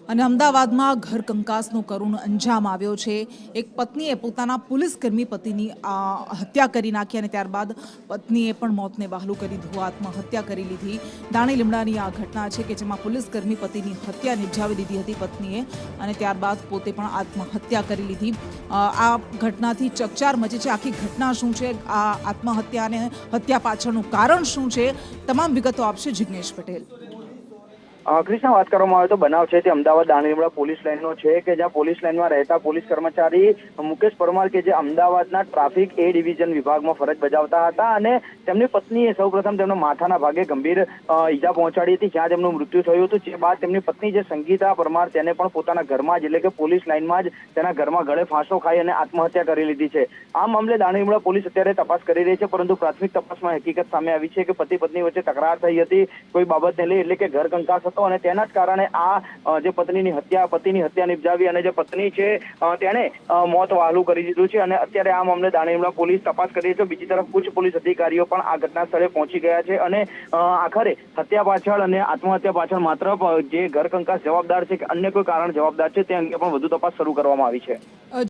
અને અમદાવાદમાં ઘર કંકાસનો કરુણ અંજામ આવ્યો છે। એક પત્નીએ પોતાના પોલીસકર્મી પતિની હત્યા કરી નાખી અને ત્યારબાદ પત્નીએ પણ મોતને વહાલું કરી દીધું, આત્મહત્યા કરી લીધી। દાણી લીમડાની આ ઘટના છે કે જેમાં પોલીસકર્મી પતિની હત્યા નિપજાવી દીધી હતી પત્નીએ અને ત્યારબાદ પોતે પણ આત્મહત્યા કરી લીધી। આ ઘટનાથી ચકચાર મચી છે। આખી ઘટના શું છે, આ આત્મહત્યા અને હત્યા પાછળનું કારણ શું છે, તમામ વિગતો આપશે જિગ્નેશ પટેલ। ક્રિષ્ના, વાત કરવામાં આવે તો બનાવ છે તે અમદાવાદ દાણીલીમડા પોલીસ લાઇનનો છે કે જ્યાં પોલીસ લાઇનમાં રહેતા પોલીસ કર્મચારી મુકેશ પરમાર કે જે અમદાવાદના ટ્રાફિક એ ડિવિઝન વિભાગમાં ફરજ બજાવતા હતા અને તેમની પત્નીએ સૌપ્રથમ તેમના માથાના ભાગે ગંભીર ઈજા પહોંચાડી હતી, જ્યાં તેમનું મૃત્યુ થયું હતું। જે બાદ તેમની પત્ની જે સંગીતા પરમાર તેને પણ પોતાના ઘરમાં જ એટલે કે પોલીસ લાઇનમાં જ તેના ઘરમાં ગળે ફાંસો ખાઈ અને આત્મહત્યા કરી લીધી છે। આ મામલે દાણીલીમડા પોલીસ અત્યારે તપાસ કરી રહી છે, પરંતુ પ્રાથમિક તપાસમાં હકીકત સામે આવી છે કે પતિ પત્ની વચ્ચે તકરાર થઈ હતી કોઈ બાબતને લઈ, એટલે કે ઘર કંકાસ અને તેના જ કારણે આ જે પતિની હત્યા નિપજાવી અને જે પત્ની છે તેણે મોત વહાલું કરી દીધું છે અને અત્યારે આ મામલે દાણીલીમડા પોલીસ તપાસ કરી રહી છે। બીજી તરફ ઉચ્ચ પોલીસ અધિકારીઓ પણ આ ઘટના સ્થળે પહોંચી ગયા છે અને આખરે હત્યા પાછળ અને આત્મહત્યા પાછળ માત્ર જે ઘર કંકાસ જવાબદાર છે કે અન્ય કોઈ કારણ જવાબદાર છે તે અંગે પણ વધુ તપાસ શરૂ કરવામાં આવી છે।